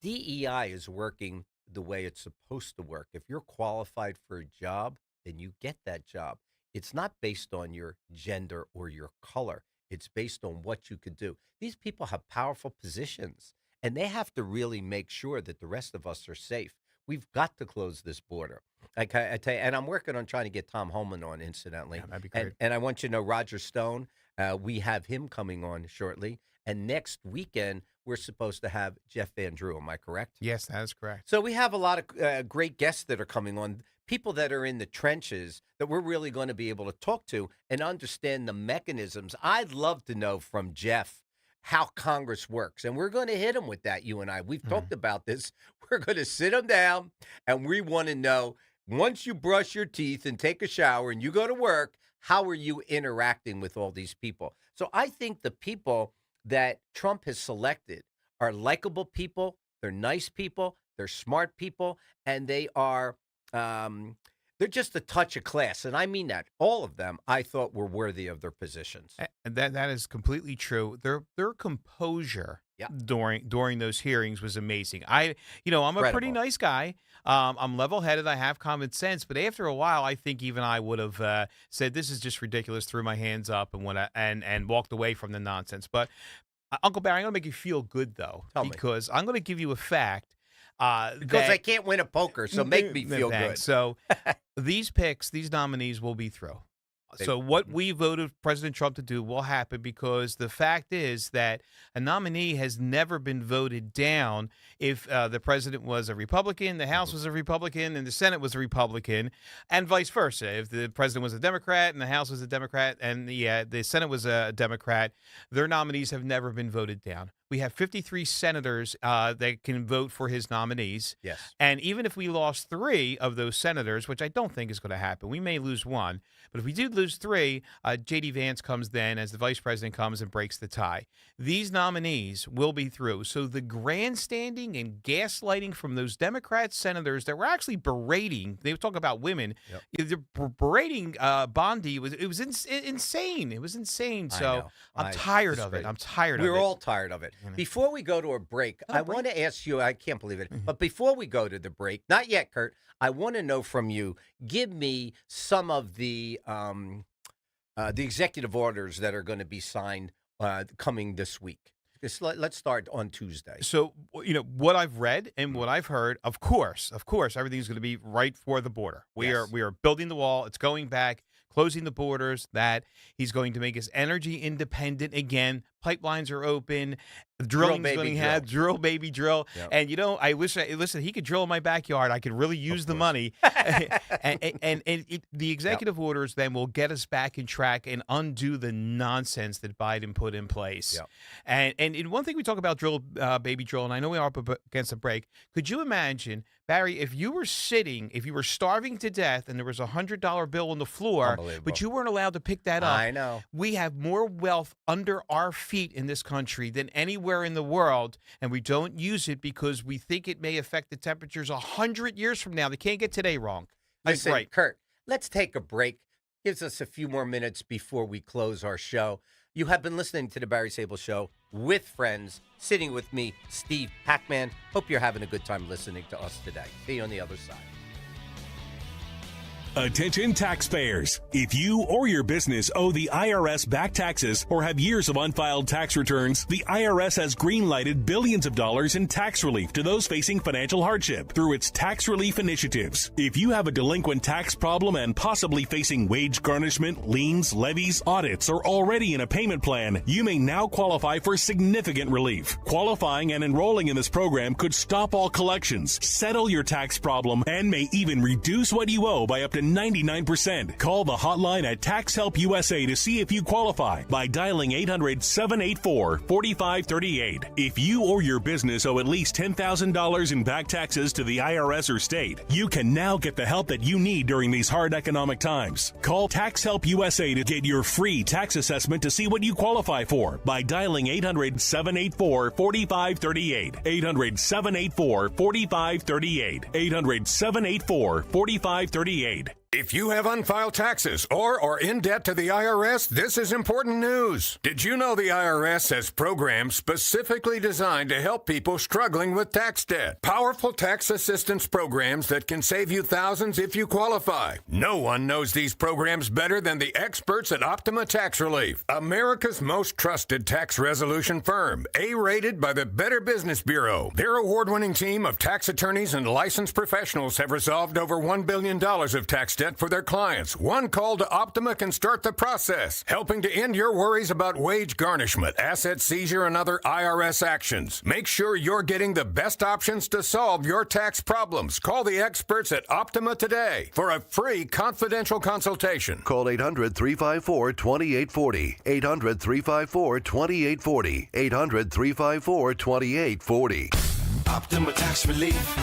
DEI is working the way it's supposed to work. If you're qualified for a job, then you get that job. It's not based on your gender or your color. It's based on what you could do. These people have powerful positions, and they have to really make sure that the rest of us are safe. We've got to close this border. I tell you, and I'm working on trying to get Tom Holman on, incidentally. Yeah, that'd be great. And I want you to know Roger Stone, we have him coming on shortly. And next weekend, we're supposed to have Jeff Van Drew. Am I correct? Yes, that is correct. So we have a lot of great guests that are coming on, people that are in the trenches that we're really going to be able to talk to and understand the mechanisms. I'd love to know from Jeff how Congress works. And we're going to hit him with that, you and I. We've talked about this. We're going to sit him down, and we want to know, once you brush your teeth and take a shower and you go to work, how are you interacting with all these people? So I think the people that Trump has selected are likable people, they're nice people, they're smart people, and they are they're just a touch of class. And I mean that. All of them, I thought, were worthy of their positions. And that is completely true. Their composure during those hearings was amazing. I'm a pretty nice guy. I'm level-headed. I have common sense. But after a while, I think even I would have said, this is just ridiculous, threw my hands up and walked away from the nonsense. But, Uncle Barry, I'm going to make you feel good, though. Because I'm going to give you a fact. Because I can't win a poker, so make me feel good. So these nominees will be through. So what we voted President Trump to do will happen because the fact is that a nominee has never been voted down if the president was a Republican, the House was a Republican, and the Senate was a Republican, and vice versa. If the president was a Democrat and the House was a Democrat and the Senate was a Democrat, their nominees have never been voted down. We have 53 senators that can vote for his nominees. Yes. And even if we lost 3 of those senators, which I don't think is going to happen, we may lose 1. But if we did lose 3, J.D. Vance comes then as the vice president comes and breaks the tie. These nominees will be through. So the grandstanding and gaslighting from those Democrat senators that were actually berating, they would talk about women, they're berating Bondi. It was insane. It was insane. So I'm tired of it. I'm tired of it. We're all tired of it. Before we go to a break, I want to ask you, I can't believe it, but before we go to the break, not yet, Kurt, I want to know from you, give me some of the executive orders that are going to be signed coming this week. Let's start on Tuesday. So, what I've read and what I've heard, of course, everything's going to be right for the border. We are building the wall. It's going back, closing the borders, that he's going to make us energy independent again. Pipelines are open. Drilling's going to have drill, baby, drill. Yep. And, I wish, listen, he could drill in my backyard. I could really use the money. and the executive orders then will get us back in track and undo the nonsense that Biden put in place. Yep. And one thing we talk about drill, baby, drill, and I know we are up against a break. Could you imagine, Barry, if you were starving to death and there was a $100 bill on the floor, but you weren't allowed to pick that up? I know. We have more wealth under our feet in this country than anywhere in the world, and we don't use it because we think it may affect the temperatures 100 years from now. They can't get today wrong. Listen, right. Kurt, let's take a break. Gives us a few more minutes before we close our show. You have been listening to the Barry Sable Show with friends. Sitting with me, Steve Packman. Hope you're having a good time listening to us today. See you on the other side. Attention taxpayers. If you or your business owe the IRS back taxes or have years of unfiled tax returns, the IRS has green-lighted billions of dollars in tax relief to those facing financial hardship through its tax relief initiatives. If you have a delinquent tax problem and possibly facing wage garnishment, liens, levies, audits, or already in a payment plan, you may now qualify for significant relief. Qualifying and enrolling in this program could stop all collections, settle your tax problem, and may even reduce what you owe by up to 99%. Call the hotline at Tax Help USA to see if you qualify by dialing 800-784-4538. If you or your business owe at least $10,000 in back taxes to the IRS or state, you can now get the help that you need during these hard economic times. Call Tax Help USA to get your free tax assessment to see what you qualify for by dialing 800-784-4538. 800-784-4538. 800-784-4538. If you have unfiled taxes or are in debt to the IRS, this is important news. Did you know the IRS has programs specifically designed to help people struggling with tax debt? Powerful tax assistance programs that can save you thousands if you qualify. No one knows these programs better than the experts at Optima Tax Relief, America's most trusted tax resolution firm, A-rated by the Better Business Bureau. Their award-winning team of tax attorneys and licensed professionals have resolved over $1 billion of tax debt for their clients. One call to Optima can start the process, helping to end your worries about wage garnishment, asset seizure, and other IRS actions. Make sure you're getting the best options to solve your tax problems. Call the experts at Optima today for a free confidential consultation. Call 800-354-2840. 800-354-2840. 800-354-2840. Optima Tax Relief.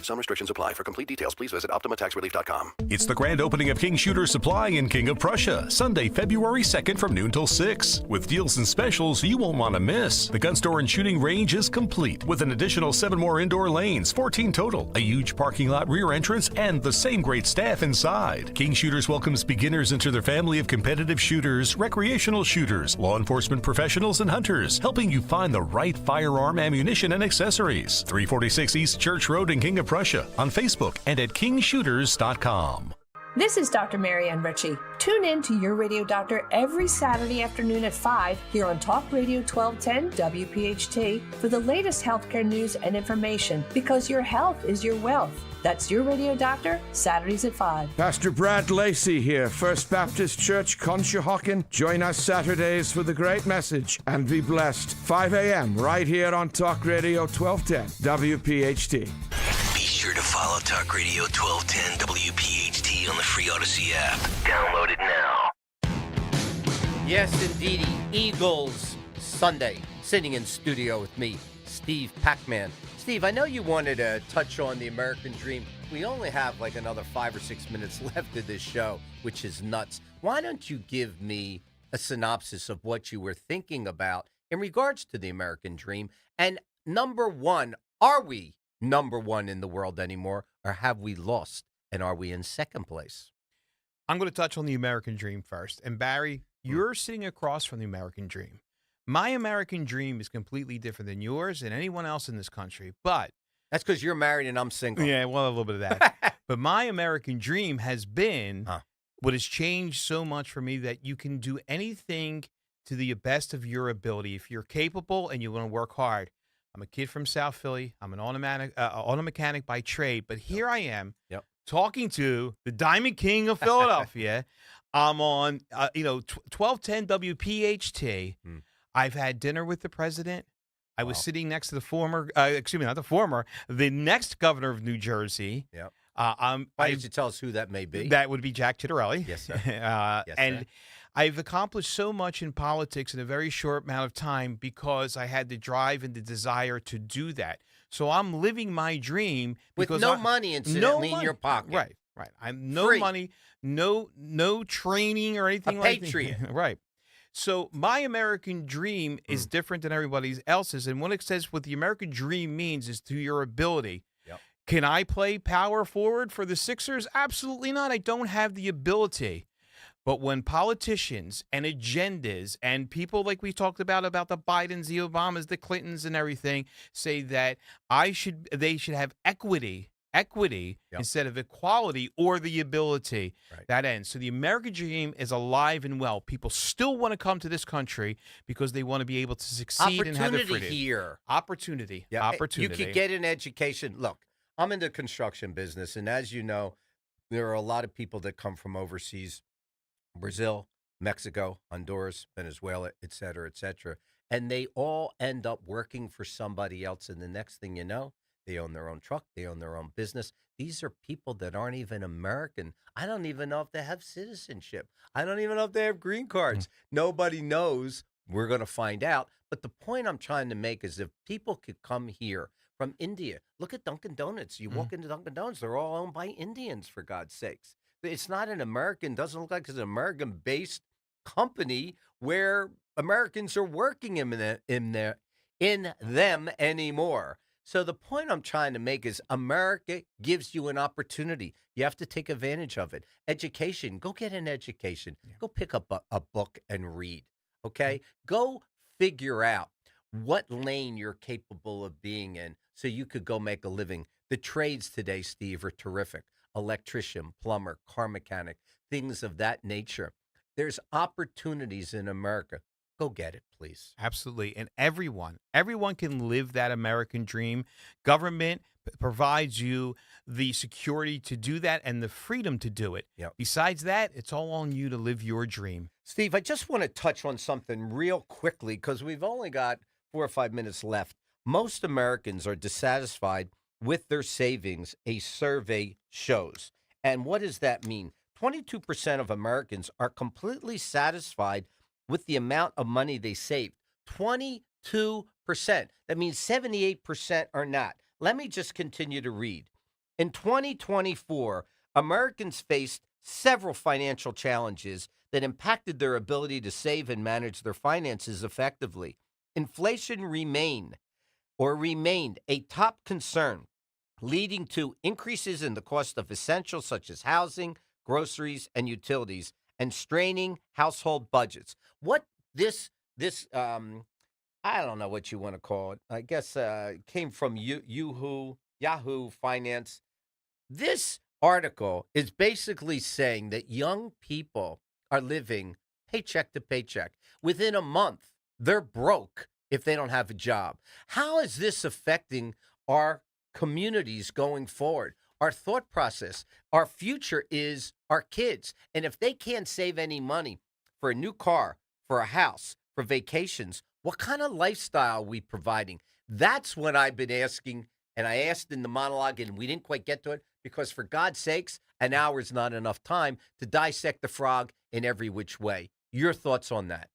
Some restrictions apply. For complete details, please visit OptimaTaxRelief.com. It's the grand opening of King Shooter Supply in King of Prussia, Sunday, February 2nd from noon till 6. With deals and specials you won't want to miss. The gun store and shooting range is complete with an additional 7 more indoor lanes, 14 total, a huge parking lot rear entrance, and the same great staff inside. King Shooters welcomes beginners into their family of competitive shooters, recreational shooters, law enforcement professionals, and hunters, helping you find the right firearm, ammunition, and accessories. 346 East Church Road in King of Prussia, on Facebook and at kingshooters.com. This is Dr. Marianne Ritchie. Tune in to Your Radio Doctor every Saturday afternoon at 5 here on Talk Radio 1210 WPHT for the latest healthcare news and information, because your health is your wealth. That's Your Radio Doctor, Saturdays at 5. Pastor Brad Lacey here, First Baptist Church, Conshohocken. Join us Saturdays for the great message and be blessed. 5 a.m. right here on Talk Radio 1210 WPHT. Be sure to follow Talk Radio 1210 WPHT on the free Odyssey app. Download it now. Yes, indeedy. Eagles Sunday. Sitting in studio with me, Steve Pac-Man. Steve, I know you wanted to touch on the American dream. We only have like another 5 or 6 minutes left of this show, which is nuts. Why don't you give me a synopsis of what you were thinking about in regards to the American dream? And number one, are we number one in the world anymore, or have we lost, and are we in second place? I'm going to touch on the American dream first. And Barry, you're sitting across from the American dream. My American dream is completely different than yours and anyone else in this country, but that's because you're married and I'm single. Yeah, well, a little bit of that. But my American dream has been what has changed so much for me, that you can do anything to the best of your ability if you're capable and you want to work hard. I'm a kid from South Philly. I'm an auto mechanic by trade, but here I am talking to the Diamond King of Philadelphia. I'm on 1210 WPHT. I've had dinner with the president. I was sitting next to the next governor of New Jersey. Yeah. Why did you tell us who that may be? That would be Jack Ciattarelli. Yes, sir. And I've accomplished so much in politics in a very short amount of time because I had the drive and the desire to do that. So I'm living my dream with no money incidentally in your pocket. Right. I'm no money, no training or anything like that. A patriot. Right. So my American dream is different than everybody else's. And what it says what the American dream means is to your ability. Yep. Can I play power forward for the Sixers? Absolutely not. I don't have the ability. But when politicians and agendas and people like we talked about the Bidens, the Obamas, the Clintons and everything say that they should have equity equity instead of equality or the ability. That ends. So the American dream is alive and well. People still want to come to this country because they want to be able to succeed and have their freedom. Here. Opportunity. Yeah, Opportunity. You could get an education. Look, I'm in the construction business, and as you know, there are a lot of people that come from overseas, Brazil, Mexico, Honduras, Venezuela, et cetera, and they all end up working for somebody else, and the next thing you know, they own their own truck, they own their own business. These are people that aren't even American. I don't even know if they have citizenship. I don't even know if they have green cards. Nobody knows. We're going to find out. But the point I'm trying to make is if people could come here from India, look at Dunkin' Donuts. You walk into Dunkin' Donuts, they're all owned by Indians, for God's sakes. It's not an American, doesn't look like it's an American-based company where Americans are working in them anymore. So the point I'm trying to make is America gives you an opportunity. You have to take advantage of it. Education, go get an education. Go pick up a book and read, okay? Go figure out what lane you're capable of being in so you could go make a living. The trades today, Steve, are terrific. Electrician, plumber, car mechanic, things of that nature. There's opportunities in America. Go get it, please. Absolutely. And everyone can live that American dream. Government provides you the security to do that and the freedom to do it. Besides that, it's all on you to live your dream. Steve, I just want to touch on something real quickly because we've only got 4 or 5 minutes left. Most Americans are dissatisfied with their savings, a survey shows. And what does that mean? 22% of Americans are completely satisfied with the amount of money they saved. 22%. That means 78% are not. Let me just continue to read. In 2024, Americans faced several financial challenges that impacted their ability to save and manage their finances effectively. Inflation remained a top concern, leading to increases in the cost of essentials such as housing, groceries, and utilities, and straining household budgets. What this I don't know what you want to call it. I guess came from Yahoo Finance. This article is basically saying that young people are living paycheck to paycheck. Within a month, they're broke if they don't have a job. How is this affecting our communities going forward? Our thought process, our future is our kids. And if they can't save any money for a new car, for a house, for vacations, what kind of lifestyle are we providing? That's what I've been asking, and I asked in the monologue, and we didn't quite get to it, because for God's sakes, an hour is not enough time to dissect the frog in every which way. Your thoughts on that?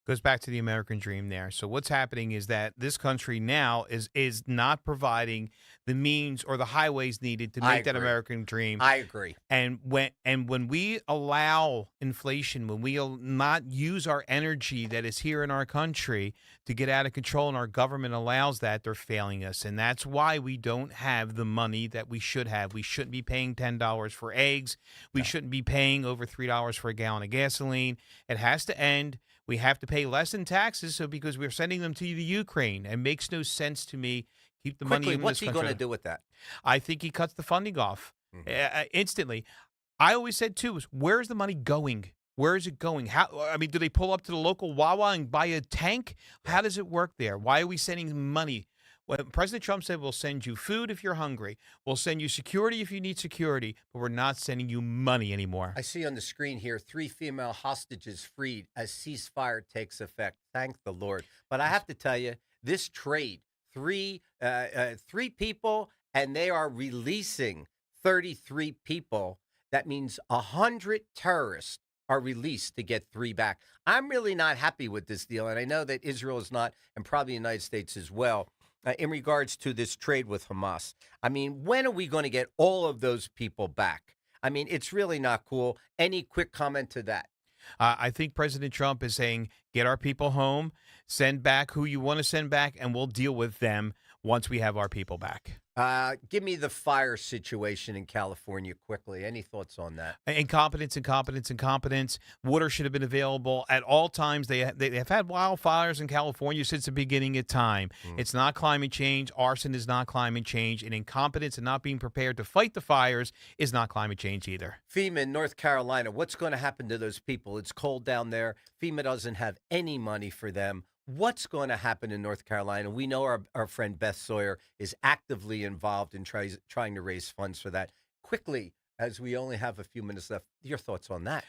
Goes back to the American dream there. So what's happening is that this country now is not providing the means or the highways needed to make that American dream. I agree. And when we allow inflation, when we not use our energy that is here in our country to get out of control, and our government allows that, they're failing us. And that's why we don't have the money that we should have. We shouldn't be paying $10 for eggs. We shouldn't be paying over $3 for a gallon of gasoline. It has to end. We have to pay less in taxes, so because we're sending them to the Ukraine. It makes no sense to me. Keep the money in this country. What's he going to do with that? I think he cuts the funding off instantly. I always said, too, where's the money going? Where is it going? Do they pull up to the local Wawa and buy a tank? How does it work there? Why are we sending money? Well, President Trump said, we'll send you food if you're hungry. We'll send you security if you need security, but we're not sending you money anymore. I see on the screen here 3 female hostages freed as ceasefire takes effect. Thank the Lord. But I have to tell you, this trade, three people, and they are releasing 33 people. That means 100 terrorists are released to get 3 back. I'm really not happy with this deal, and I know that Israel is not, and probably the United States as well. In regards to this trade with Hamas. I mean, when are we going to get all of those people back? I mean, it's really not cool. Any quick comment to that? I think President Trump is saying, get our people home, send back who you want to send back, and we'll deal with them. once we have our people back. Give me the fire situation in California quickly. Any thoughts on that? Incompetence. Water should have been available at all times. They have had wildfires in California since the beginning of time. It's not climate change. Arson is not climate change. And incompetence and not being prepared to fight the fires is not climate change either. FEMA in North Carolina, what's going to happen to those people? It's cold down there. FEMA doesn't have any money for them. What's going to happen in North Carolina? We know our friend Beth Sawyer is actively involved in trying to raise funds for that. Quickly, as we only have a few minutes left, your thoughts on that?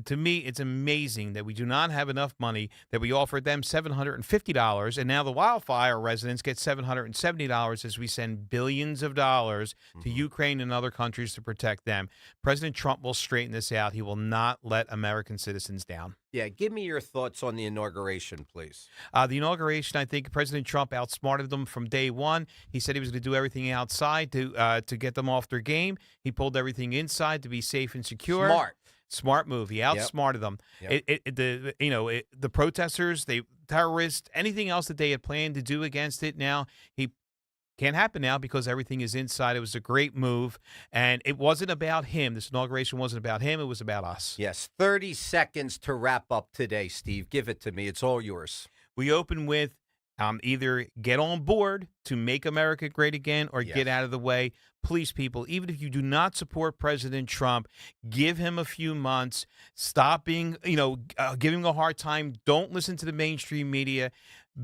To me, it's amazing that we do not have enough money, that we offered them $750, and now the wildfire residents get $770 as we send billions of dollars to Ukraine and other countries to protect them. President Trump will straighten this out. He will not let American citizens down. Yeah, give me your thoughts on the inauguration, please. The inauguration, I think President Trump outsmarted them from day one. He said he was going to do everything outside to get them off their game. He pulled everything inside to be safe and secure. Smart move. He outsmarted them. The protesters, terrorists, anything else that they had planned to do against it, now he can't happen now because everything is inside. It was a great move, and it wasn't about him. This inauguration wasn't about him. It was about us. Yes, 30 seconds to wrap up today, Steve. Give it to me. It's all yours. We open with either get on board to make America great again or get out of the way. Please, people, even if you do not support President Trump, give him a few months. Stop being, giving him a hard time. Don't listen to the mainstream media.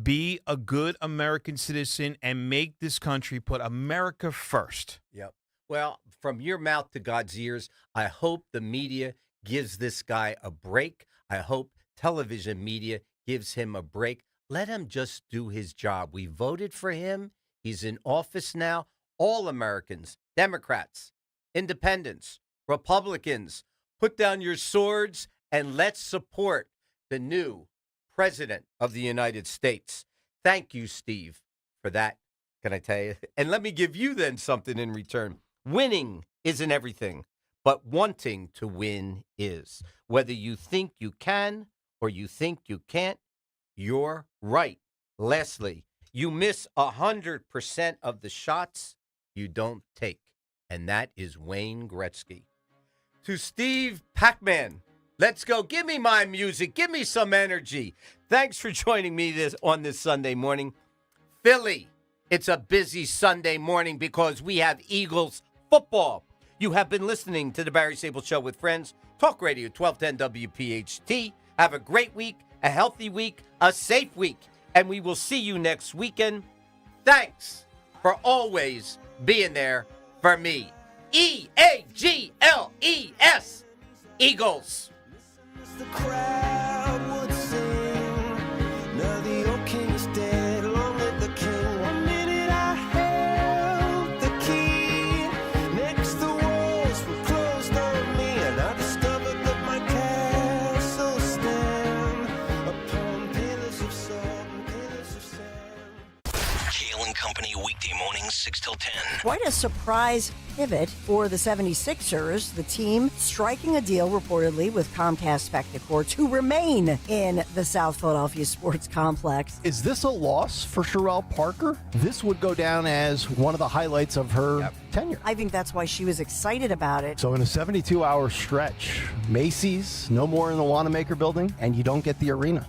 Be a good American citizen and make this country put America first. Yep. Well, from your mouth to God's ears, I hope the media gives this guy a break. I hope television media gives him a break. Let him just do his job. We voted for him. He's in office now. All Americans, Democrats, Independents, Republicans, put down your swords and let's support the new President of the United States. Thank you, Steve, for that. Can I tell you? And let me give you then something in return. Winning isn't everything, but wanting to win is. Whether you think you can or you think you can't, you're right. Lastly, you miss 100% of the shots you don't take. And that is Wayne Gretzky. To Steve Pac-Man, let's go. Give me my music. Give me some energy. Thanks for joining me on this Sunday morning. Philly, it's a busy Sunday morning because we have Eagles football. You have been listening to the Barry Sable Show with friends. Talk Radio 1210 WPHT. Have a great week, a healthy week, a safe week, and we will see you next weekend. Thanks for always being there for me. EAGLES. Eagles. The crowd would sing. Now the old king is dead, long live the king. 1 minute I held the key. Next the walls were closed on me, and I discovered that my castle stand upon pillars of salt and pillars of sand. Kale and Company weekday mornings 6 till 10. Quite a surprise pivot for the 76ers, the team striking a deal reportedly with Comcast Spectacor to remain in the South Philadelphia sports complex. Is this a loss for Sherelle Parker? This would go down as one of the highlights of her tenure. I think that's why she was excited about it. So in a 72-hour stretch, Macy's, no more in the Wanamaker building, and you don't get the arena.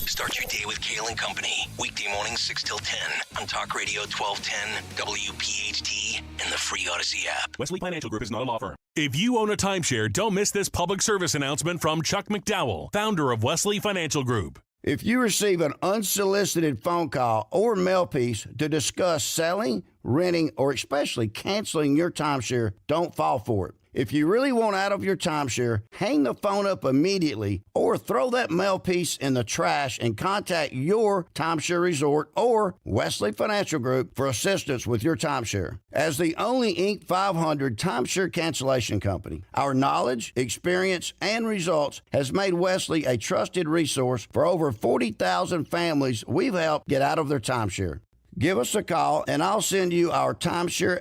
Start your day with Kale and Company. Weekday mornings 6 till 10 on Talk Radio 1210, WPHT, and the free Odyssey app. Wesley Financial Group is not a law firm. If you own a timeshare, don't miss this public service announcement from Chuck McDowell, founder of Wesley Financial Group. If you receive an unsolicited phone call or mail piece to discuss selling, renting, or especially canceling your timeshare, don't fall for it. If you really want out of your timeshare, hang the phone up immediately or throw that mail piece in the trash and contact your timeshare resort or Wesley Financial Group for assistance with your timeshare. As the only Inc. 500 timeshare cancellation company, our knowledge, experience, and results has made Wesley a trusted resource for over 40,000 families we've helped get out of their timeshare. Give us a call, and I'll send you our timeshare